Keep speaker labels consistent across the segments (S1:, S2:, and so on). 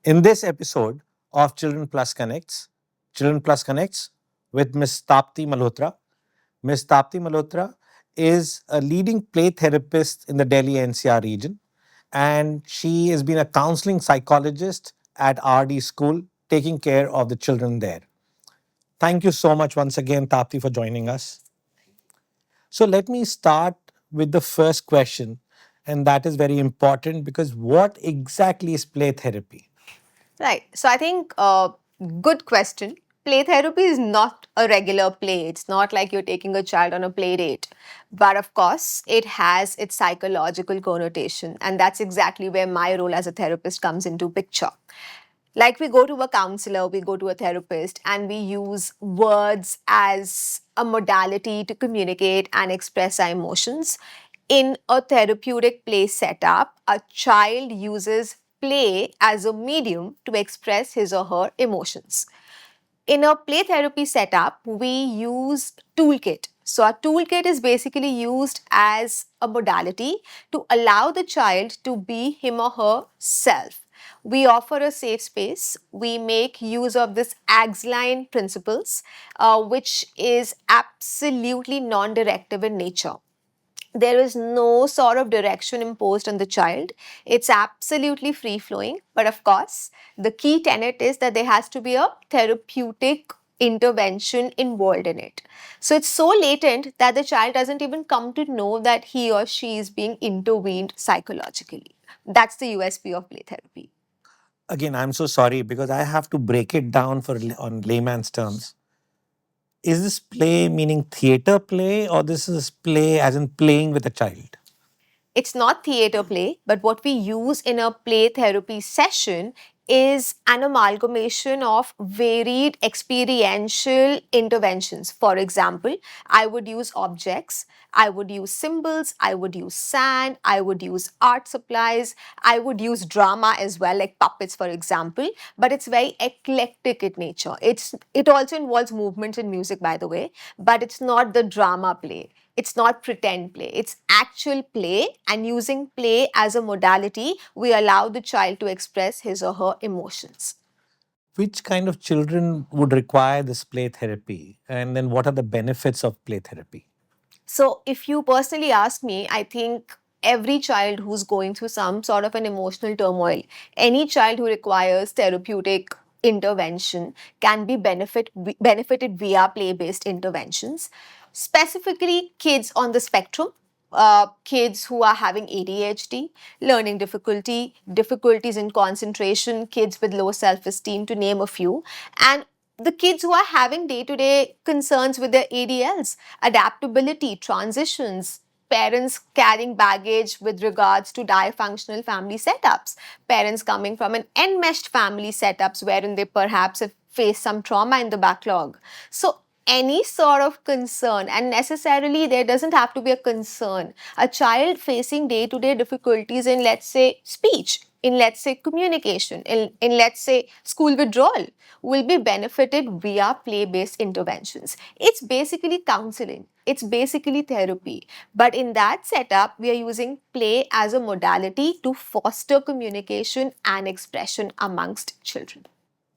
S1: In this episode of Children Plus Connects with Ms. Tapti Malhotra. Ms. Tapti Malhotra is a leading play therapist in the Delhi NCR region, and she has been a counseling psychologist at RD School, taking care of the children there. Thank you so much once again, Tapti, for joining us. So let me start with the first question, and that is very important because what exactly is play therapy?
S2: Right. So I think good question. Play therapy is not a regular play. It's not like you're taking a child on a play date. But of course, it has its psychological connotation. And that's exactly where my role as a therapist comes into picture. Like we go to a counselor, we go to a therapist, and we use words as a modality to communicate and express our emotions. In a therapeutic play setup, a child uses play as a medium to express his or her emotions. In a play therapy setup, we use toolkit. So our toolkit is basically used as a modality to allow the child to be him or her self. We offer a safe space. We make use of this Axline principles, which is absolutely non-directive in nature. There is no sort of direction imposed on the child. It's absolutely free flowing. But of course, the key tenet is that there has to be a therapeutic intervention involved in it. So it's so latent that the child doesn't even come to know that he or she is being intervened psychologically. That's the USP of play therapy.
S1: Again, I'm so sorry because I have to break it down for on layman's terms. Is this play meaning theater play or this is play as in playing with a child?
S2: It's not theater play, but what we use in a play therapy session is an amalgamation of varied experiential interventions. For example, I would use objects, I would use symbols, I would use sand, I would use art supplies, I would use drama as well, like puppets, for example. But it's very eclectic in nature. It also involves movements and music, by the way, but it's not the drama play. It's not pretend play, it's actual play. And using play as a modality, we allow the child to express his or her emotions.
S1: Which kind of children would require this play therapy? And then what are the benefits of play therapy?
S2: So, if you personally ask me, I think every child who's going through some sort of an emotional turmoil, any child who requires therapeutic intervention can be benefited via play-based interventions. Specifically, kids on the spectrum, kids who are having ADHD, learning difficulties in concentration, kids with low self-esteem, to name a few, and the kids who are having day-to-day concerns with their ADLs, adaptability, transitions, parents carrying baggage with regards to dysfunctional family setups, parents coming from an enmeshed family setups wherein they perhaps have faced some trauma in the backlog. So any sort of concern, and necessarily there doesn't have to be a concern, a child facing day-to-day difficulties in, let's say, speech, in, let's say, communication, in let's say, school withdrawal, will be benefited via play-based interventions. It's basically counseling, it's basically therapy, but in that setup we are using play as a modality to foster communication and expression amongst children.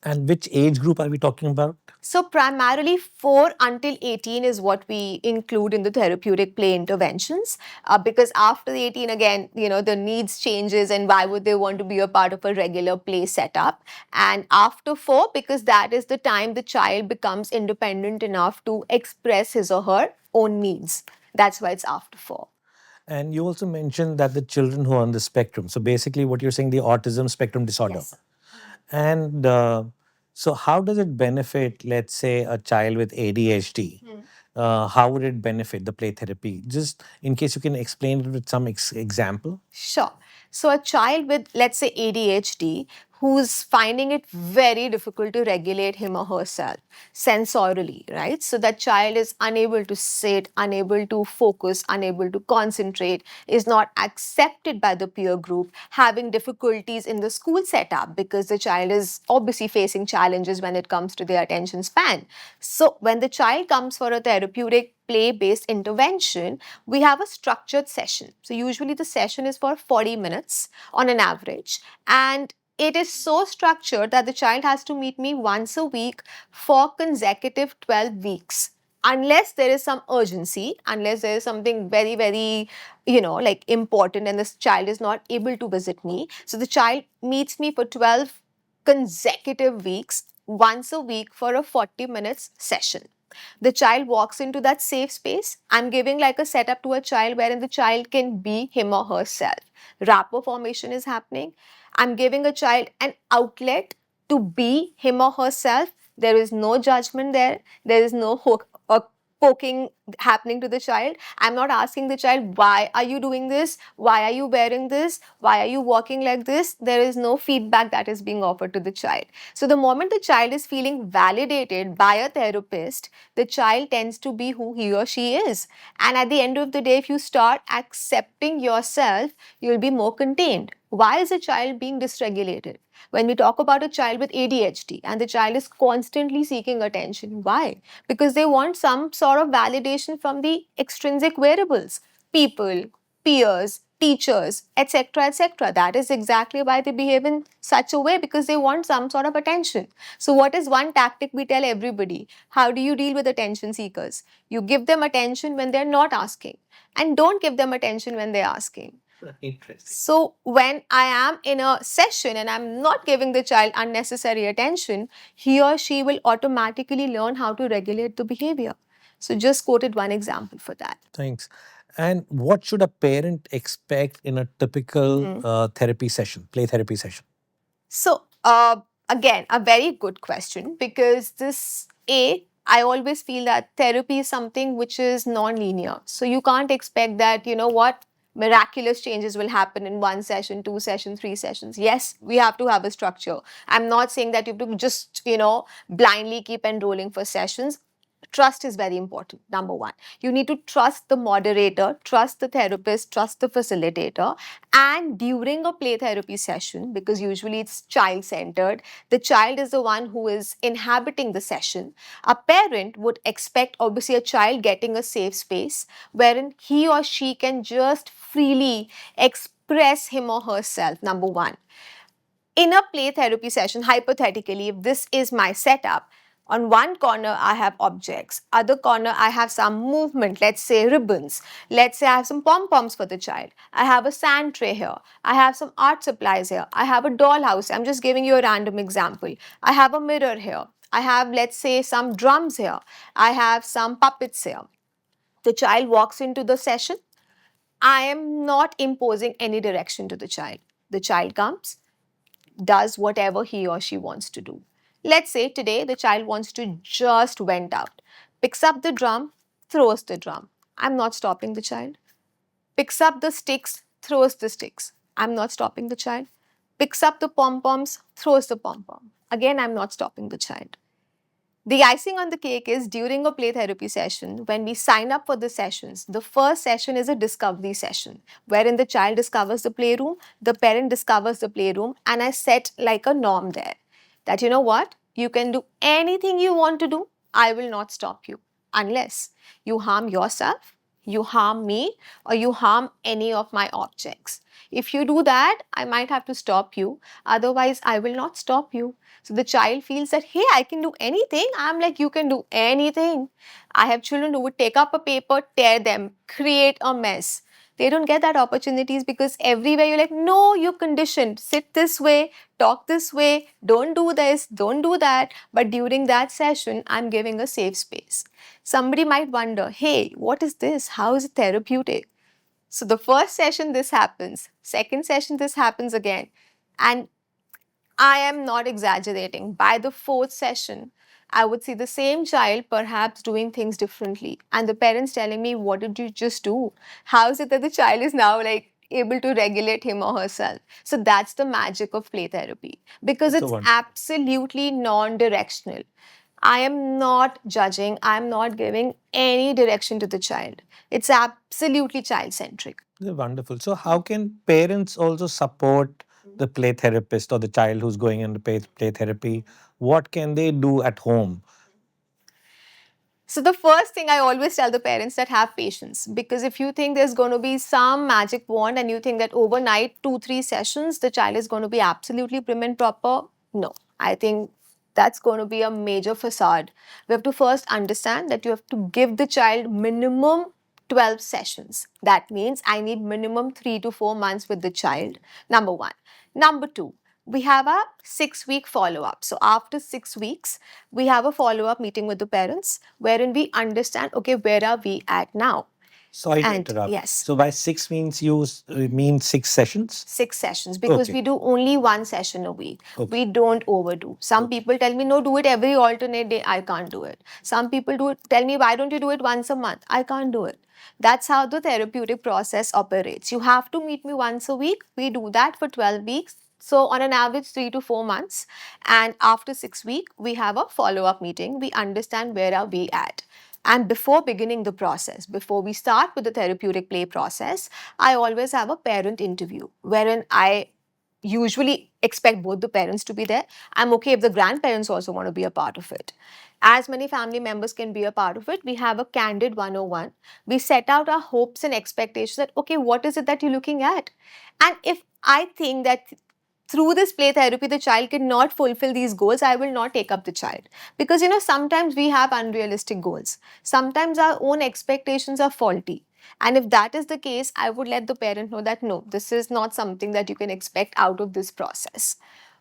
S1: And which age group are we talking about?
S2: So primarily 4 until 18 is what we include in the therapeutic play interventions, because after the 18, again, the needs changes, and why would they want to be a part of a regular play setup? And after 4, because that is the time the child becomes independent enough to express his or her own needs. That's why it's after 4.
S1: And you also mentioned that the children who are on the spectrum. So basically, what you're saying, the autism spectrum disorder.
S2: Yes.
S1: And so, how does it benefit, let's say, a child with ADHD? How would it benefit the play therapy? Just in case you can explain it with some example.
S2: Sure. So, a child with, let's say, ADHD, who's finding it very difficult to regulate him or herself sensorially, right? So, that child is unable to sit, unable to focus, unable to concentrate, is not accepted by the peer group, having difficulties in the school setup because the child is obviously facing challenges when it comes to their attention span. So, when the child comes for a therapeutic play-based intervention, we have a structured session. So usually the session is for 40 minutes on an average. And it is so structured that the child has to meet me once a week for consecutive 12 weeks. Unless there is some urgency, unless there is something very, very, like important, and this child is not able to visit me. So the child meets me for 12 consecutive weeks, once a week for a 40 minutes session. The child walks into that safe space. I'm giving like a setup to a child wherein the child can be him or herself. Rapport formation is happening. I'm giving a child an outlet to be him or herself. There is no judgment there. There is no hook or poking happening to the child. I'm not asking the child, why are you doing this? Why are you wearing this? Why are you walking like this? There is no feedback that is being offered to the child. So the moment the child is feeling validated by a therapist, the child tends to be who he or she is. And at the end of the day, if you start accepting yourself, you'll be more contained. Why is a child being dysregulated? When we talk about a child with ADHD and the child is constantly seeking attention, why? Because they want some sort of validation from the extrinsic variables, people, peers, teachers, etc., etc. That is exactly why they behave in such a way, because they want some sort of attention. So, what is one tactic we tell everybody? How do you deal with attention seekers? You give them attention when they're not asking, and don't give them attention when they're asking.
S1: Interesting.
S2: So, when I am in a session and I'm not giving the child unnecessary attention, he or she will automatically learn how to regulate the behavior. So, just quoted one example for that.
S1: Thanks. And what should a parent expect in a typical therapy session, play therapy session?
S2: So, again, a very good question, because I always feel that therapy is something which is non-linear. So, you can't expect that, miraculous changes will happen in one session, two sessions, three sessions. Yes, we have to have a structure. I'm not saying that you have to just, blindly keep enrolling for sessions. Trust is very important. Number one, you need to trust the moderator, trust the therapist, trust the facilitator. And during a play therapy session, because usually it's child centered, the child is the one who is inhabiting the session. A parent would expect, obviously, a child getting a safe space wherein he or she can just freely express him or herself. Number one, in a play therapy session, hypothetically, if this is my setup, on one corner I have objects, other corner I have some movement, let's say ribbons, let's say I have some pom-poms for the child, I have a sand tray here, I have some art supplies here, I have a dollhouse, I'm just giving you a random example, I have a mirror here, I have, let's say, some drums here, I have some puppets here. The child walks into the session. I am not imposing any direction to the child. The child comes, does whatever he or she wants to do. Let's say today the child wants to just vent out, picks up the drum, throws the drum. I'm not stopping the child. Picks up the sticks, throws the sticks. I'm not stopping the child. Picks up the pom-poms, throws the pom-pom. Again, I'm not stopping the child. The icing on the cake is during a play therapy session, when we sign up for the sessions, the first session is a discovery session wherein the child discovers the playroom, the parent discovers the playroom, and I set like a norm there that, you know what, you can do anything you want to do. I will not stop you unless you harm yourself, you harm me, or you harm any of my objects. If you do that, I might have to stop you. Otherwise, I will not stop you. So the child feels that, hey, I can do anything. I'm like, you can do anything. I have children who would take up a paper, tear them, create a mess. They don't get that opportunities because everywhere you're like, no, you're conditioned. Sit this way, talk this way, don't do this, don't do that. But during that session, I'm giving a safe space. Somebody might wonder, hey, what is this? How is it therapeutic? So the first session, this happens. Second session, this happens again. And I am not exaggerating. By the fourth session, I would see the same child perhaps doing things differently. And the parents telling me, what did you just do? How is it that the child is now like able to regulate him or herself? So that's the magic of play therapy, because
S1: So
S2: it's
S1: wonderful.
S2: absolutely non-directional. I am not judging, I'm not giving any direction to the child. It's absolutely child centric.
S1: Wonderful. So, how can parents also support the play therapist or the child who's going into play therapy? What can they do at home?
S2: So the first thing I always tell the parents that have patience, because if you think there's going to be some magic wand and you think that overnight 2-3 sessions the child is going to be absolutely prim and proper, no. I think that's going to be a major facade. We have to first understand that you have to give the child minimum 12 sessions. That means I need minimum 3 to 4 months with the child. Number 1. Number 2, we have a 6-week follow up. So after 6 weeks, we have a follow up meeting with the parents wherein we understand, okay, where are we at now?
S1: Sorry to
S2: And
S1: interrupt.
S2: yes.
S1: So by 6 means you mean 6 sessions?
S2: 6 sessions, because
S1: Okay.
S2: we do only 1 session a week.
S1: Okay.
S2: We don't overdo. Some
S1: Okay.
S2: people tell me, no, do it every alternate day. I can't do it. Some people tell me, why don't you do it once a month? I can't do it. That's how the therapeutic process operates. You have to meet me once a week. We do that for 12 weeks. So on an average 3 to 4 months. And after 6 weeks, we have a follow-up meeting. We understand where are we at. And before beginning the process, before we start with the therapeutic play process, I always have a parent interview wherein I usually expect both the parents to be there. I'm okay if the grandparents also want to be a part of it. As many family members can be a part of it, we have a candid 101. We set out our hopes and expectations that, okay, what is it that you're looking at? And if I think that through this play therapy, the child cannot fulfill these goals, I will not take up the child. Because, sometimes we have unrealistic goals. Sometimes our own expectations are faulty. And if that is the case, I would let the parent know that no, this is not something that you can expect out of this process.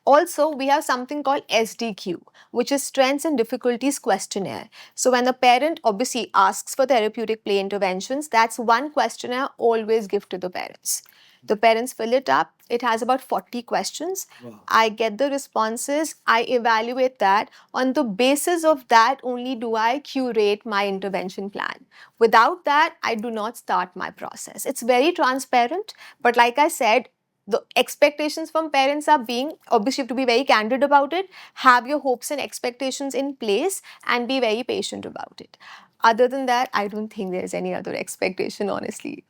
S2: Also, we have something called SDQ, which is Strengths and Difficulties Questionnaire. So, when the parent obviously asks for therapeutic play interventions, that's one questionnaire I always give to the parents. The parents fill it up. It has about 40 questions.
S1: Wow.
S2: I get the responses. I evaluate that. On the basis of that, only do I curate my intervention plan. Without that, I do not start my process. It's very transparent. But like I said, the expectations from parents are being, obviously, you have to be very candid about it, have your hopes and expectations in place, and be very patient about it. Other than that, I don't think there's any other expectation, honestly.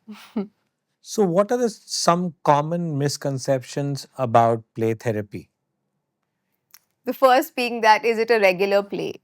S1: So what are some common misconceptions about play therapy?
S2: The first being that, is it a regular play?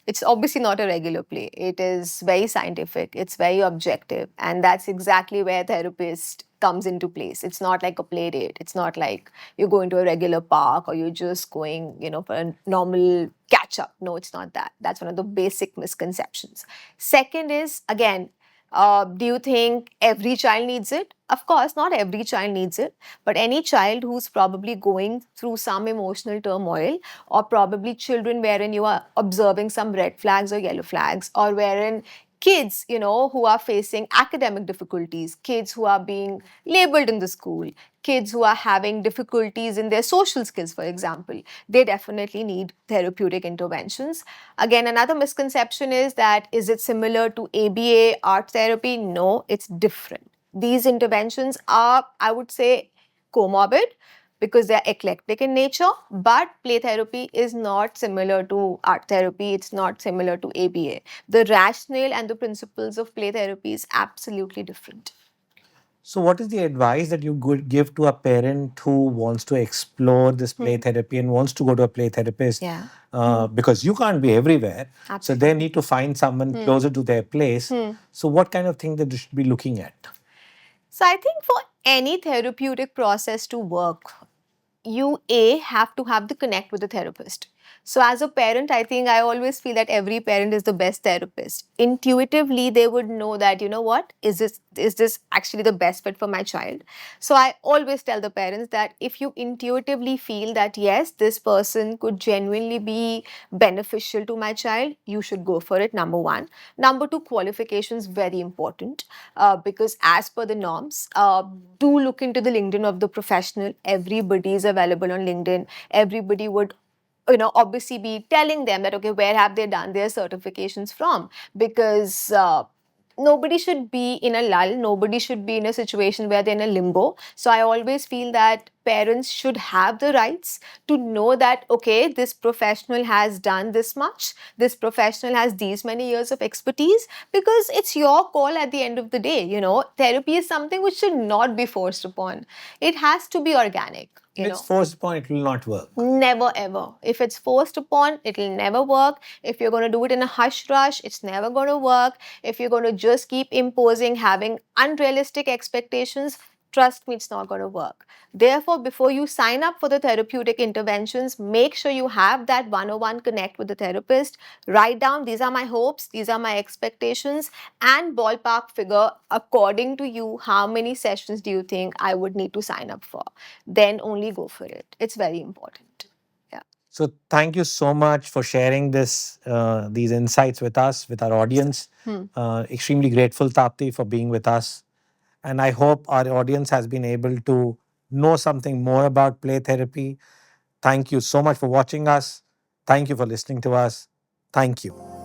S2: It's obviously not a regular play. It is very scientific, it's very objective, and that's exactly where therapist comes into place. It's not like a play date. It's not like you're going to a regular park or you're just going, for a normal catch up. No, it's not that. That's one of the basic misconceptions. Second is, again, do you think every child needs it? Of course, not every child needs it, but any child who's probably going through some emotional turmoil, or probably children wherein you are observing some red flags or yellow flags, or wherein kids, who are facing academic difficulties, kids who are being labeled in the school, kids who are having difficulties in their social skills, for example, they definitely need therapeutic interventions. Again, another misconception is that, is it similar to ABA, art therapy? No, it's different. These interventions are, I would say, comorbid because they're eclectic in nature, but play therapy is not similar to art therapy, it's not similar to ABA. The rationale and the principles of play therapy is absolutely different.
S1: So what is the advice that you would give to a parent who wants to explore this play therapy and wants to go to a play therapist?
S2: Yeah.
S1: Because you can't be everywhere.
S2: Absolutely.
S1: So they need to find someone closer to their place. So what kind of thing that they should be looking at?
S2: So I think for any therapeutic process to work, you have to have the connect with the therapist. So as a parent, I think I always feel that every parent is the best therapist. Intuitively, they would know that, what, is this actually the best fit for my child? So I always tell the parents that if you intuitively feel that yes, this person could genuinely be beneficial to my child, you should go for it, number one. Number two, qualifications, very important, because as per the norms, do look into the LinkedIn of the professional. Everybody is available on LinkedIn. Everybody would obviously be telling them that, okay, where have they done their certifications from? Because nobody should be in a lull. Nobody should be in a situation where they're in a limbo. So I always feel that parents should have the rights to know that, okay, this professional has done this much, this professional has these many years of expertise, because it's your call at the end of the day. Therapy is something which should not be forced upon. It has to be organic.
S1: If it's forced upon, it will not work.
S2: Never ever. If it's forced upon, it'll never work. If you're going to do it in a hush rush, it's never going to work. If you're going to just keep imposing, having unrealistic expectations, trust me, it's not going to work. Therefore, before you sign up for the therapeutic interventions, make sure you have that 101 connect with the therapist. Write down, these are my hopes, these are my expectations, and ballpark figure according to you, how many sessions do you think I would need to sign up for? Then only go for it. It's very important. Yeah.
S1: So thank you so much for sharing these insights with us, with our audience. Extremely grateful, Tapti, for being with us. And I hope our audience has been able to know something more about play therapy. Thank you so much for watching us. Thank you for listening to us. Thank you.